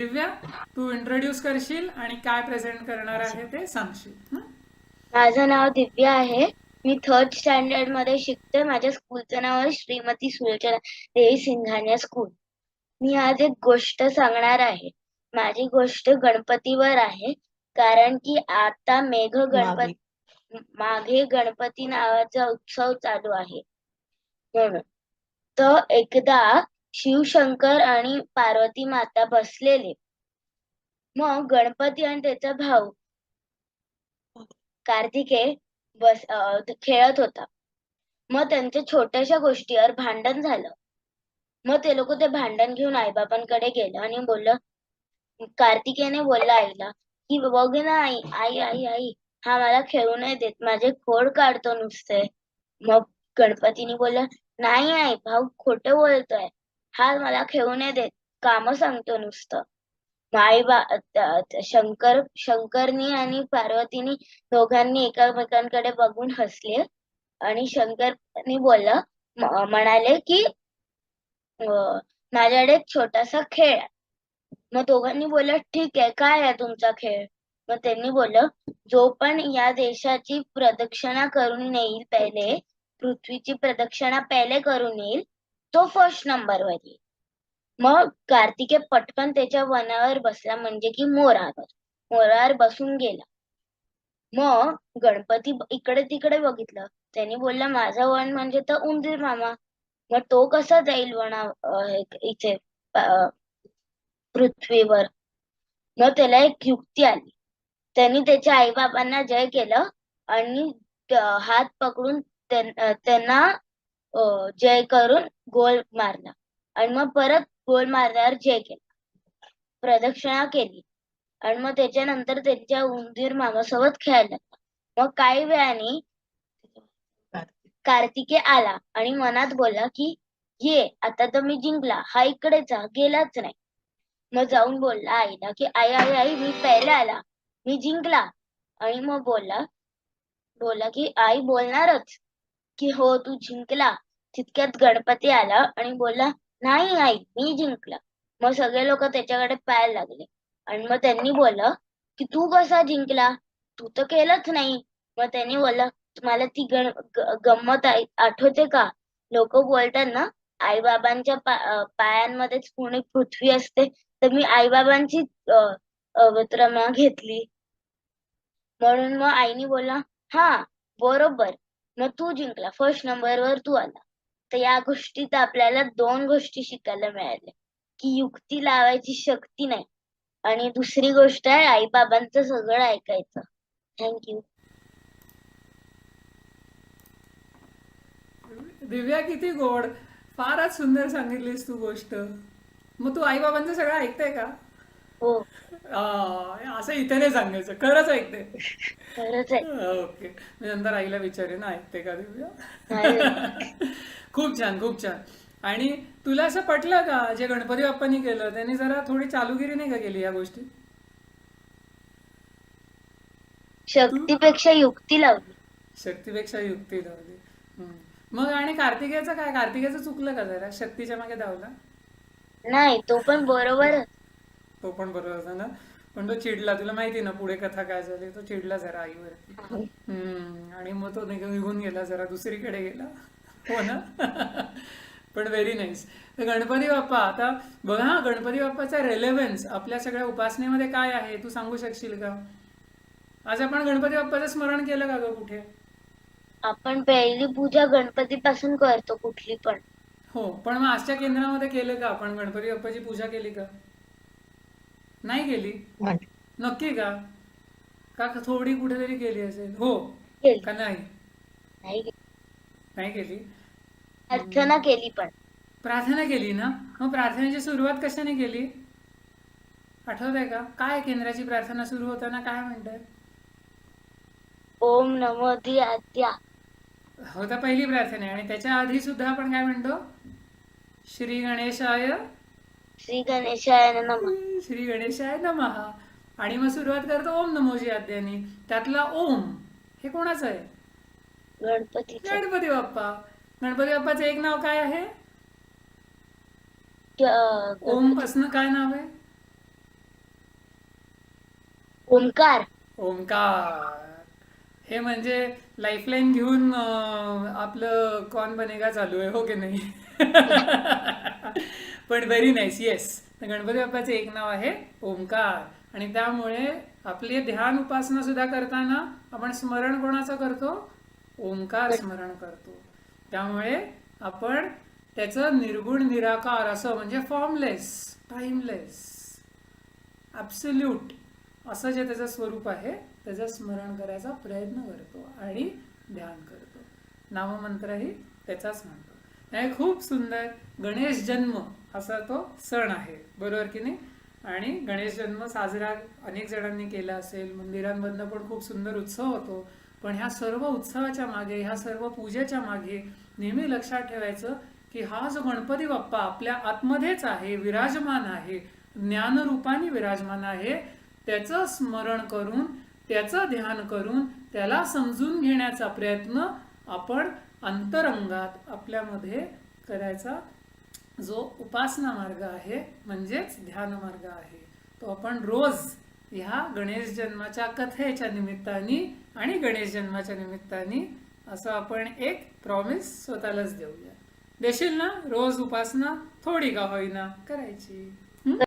दिव्या, तू introduce करशील आणि काय प्रेझेंट करणार आहे ते सांगशील. माझं नाव दिव्या आहे. मी थर्ड स्टँडर्ड मध्ये शिकते. माझ्या स्कूलचं नाव आहे श्रीमती सुलोचना देवी सिंघानिया स्कूल. मी आज एक गोष्ट सांगणार आहे. माझी गोष्ट गणपतीवर आहे. कारण की आता माघे गणपती नावाचा उत्सव चालू आहे म्हणून. तर एकदा शिवशंकर आणि पार्वती माता बसलेले. मग गणपती आणि त्याचा भाऊ कार्तिकेय खेळत होता. मग त्यांच्या छोट्याशा गोष्टीवर भांडण झालं. मग ते लोक ते भांडण घेऊन आईबाबांकडे गेलं आणि कार्तिकेयने बोलला आईला की बघ ना आई आई आई आई, हा मला खेळू नाही देत, माझे खोड काढतो नुसते. मग गणपतीने बोलला, नाही आई, भाऊ खोटं बोलतोय, हा मला खेळू नाही देत, काम सांगतो नुसतं. शंकरनी आणि पार्वतीनी दोघांनी एकमेकांकडे बघून हसले आणि शंकरनी म्हणाले की माझ्याकडे एक छोटासा खेळ आहे. मग दोघांनी बोललं, ठीक आहे, काय आहे तुमचा खेळ? मग त्यांनी बोललं, जो पण या देशाची प्रदक्षिणा करून येईल, पहिले पृथ्वीची प्रदक्षिणा पहिले करून येईल, तो फर्स्ट नंबरवर येईल. मग कार्तिकेय पटकन त्याच्या वनावर बसला, म्हणजे की मोरावर बसून गेला. मग गणपती इकडे तिकडे बघितलं. त्यांनी बोलला, माझा वन म्हणजे तर उंदीर मामा, मग तो कसा जाईल इथे पृथ्वीवर? मग त्याला एक युक्ती आली. त्यांनी त्याच्या आईबाबांना जय केलं आणि हात पकडून त्यांना जय करून गोल मारला आणि मग परत गोल मारल्यावर जय केला, प्रदक्षिणा केली आणि मग त्याच्यानंतर त्यांच्या उंदीर मामासोबत खेळायला लागला. मग काही वेळाने कार्तिकेय आला आणि मनात बोलला की ये, आता तर मी जिंकला, हा इकडे गेलाच नाही. मग जाऊन बोलला आईला की आई आई आई, मी पहिले आला, मी जिंकला. आणि मग बोलला की आई बोलणारच की हो तू जिंकला. तितक्यात गणपती आला आणि बोलला, नाही आई, मी जिंकला. मग सगळे लोक त्याच्याकडे पाहायला लागले आणि मग त्यांनी बोललं की तू कसा जिंकला, तू तर केलंच नाही. मग त्यांनी बोलला, तुम्हाला ती गंमत आठवते का? लोक बोलतात ना, आईबाबांच्या पायांमध्येच पूर्ण पृथ्वी असते, तर मी आईबाबांची अवतरणा घेतली. म्हणून मग आईनी बोलला, हा बरोबर, मग तू जिंकला, फर्स्ट नंबरवर तू आला. तर या गोष्टीत आपल्याला दोन गोष्टी शिकायला मिळाल्या, की युक्ती लावायची शक्ती नाही, आणि दुसरी गोष्ट आहे आईबाबांचं सगळं ऐकायचं. थँक्यू. दिव्या, किती गोड, फारच सुंदर सांगितलीस तू गोष्ट. मग तू आईबाबांचं सगळं ऐकतेय का? हो, असं इथे नाही सांगायचं, खरंच ऐकते. खरंच आहे. ओके, मी नंतर आईला विचारेन ऐकते का दिव्या. नाही, खूप छान, खूप छान. आणि तुला असं पटलं का जे गणपती बाप्पांनी केलं, त्यांनी जरा थोडी चालूगिरी नाही का केली या गोष्टी? तू शक्तीपेक्षा युक्ती लावली. शक्तीपेक्षा युक्ती लावली. मग आणि कार्तिकेयचं काय? कार्तिकेयचं चुकलं का जरा, शक्तीच्या मागे धावला? नाही, तो पण बरोबर. तो पण बरोबर होता ना. पण तो चिडला, तुला माहिती ना पुढे कथा काय झाली, तो चिडला जरा आईवरती. आणि मग तो निघून गेला, जरा दुसरीकडे गेला. हो ना. पण व्हेरी नाईस. गणपती बाप्पा, आता बघा हा, गणपती बाप्पाचा रेलेव्हन्स आपल्या सगळ्या उपासनेमध्ये काय आहे तू सांगू शकशील का? आज आपण गणपती बाप्पाचं स्मरण केलं का ग कुठे? आपण पहिली पूजा गणपती पासून करतो, कुठली पण. हो, पण मग आजच्या केंद्रामध्ये केलं का आपण गणपती बाप्पाची पूजा केली का? नाही केली. नक्की का? का थोडी कुठेतरी केली असेल? हो केली का नाही? नाही, नाही केली. प्रार्थना केली पण. प्रार्थना केली ना. मग प्रार्थनेची सुरुवात कशाने केली आठवत आहे का? काय केंद्राची प्रार्थना सुरू होताना काय म्हणताय? ओम नमो आद्या. होता पहिली प्रार्थना आहे. आणि त्याच्या आधी सुद्धा आपण काय म्हणतो? श्री गणेशाय, श्री गणेशाय नमः. श्री गणेशाय नमः. आणि मग सुरुवात करतो ओम नमोजी आद्यानी. त्यातला ओम हे कोणाचं आहे? गणपतीचं. गणपती बाप्पा. गणपती बाप्पाचं एक नाव काय आहे? ओम गणपती पासन काय नाव आहे? ओंकार. ओंकार. हे म्हणजे लाईफलाईन घेऊन आपलं कौन बनेगा चालू आहे, हो की नाही? पण व्हेरी नाईस, येस. गणपती बाप्पाचे एक नाव आहे ओंकार. आणि त्यामुळे आपली ध्यान उपासना सुद्धा करताना आपण स्मरण कोणाचं करतो? ओंकार स्मरण करतो. त्यामुळे आपण त्याचं निर्गुण निराकार असं म्हणजे फॉर्मलेस, टाइमलेस, ॲब्सोल्यूट असं जे त्याचं स्वरूप आहे त्याचं स्मरण करायचा प्रयत्न करतो आणि ध्यान करतो. नाममंत्रही त्याचाच म्हणतो. हे खूप सुंदर गणेश जन्म असा तो सण आहे, बरोबर की नाही? आणि गणेश जन्म साजरा अनेक जणांनी केला असेल, मंदिरांमधनं पण खूप सुंदर उत्सव होतो. पण ह्या सर्व उत्सवाच्या मागे, ह्या सर्व पूजेच्या मागे नेहमी लक्षात ठेवायचं की हा जो गणपती बाप्पा आपल्या आतमध्येच आहे, विराजमान आहे, ज्ञानरूपाने विराजमान आहे, त्याचं स्मरण करून, त्याचं ध्यान करून, त्याला समजून घेण्याचा प्रयत्न आपण अंतरंगात आपल्यामध्ये करायचा जो उपासना मार्ग आहे म्हणजेच ध्यान मार्ग आहे, तो आपण रोज ह्या गणेश जन्माच्या कथेच्या निमित्ताने आणि गणेश जन्माच्या निमित्ताने असं आपण एक प्रॉमिस स्वतःलाच देऊया. देशील ना? रोज उपासना थोडी का होईना करायची.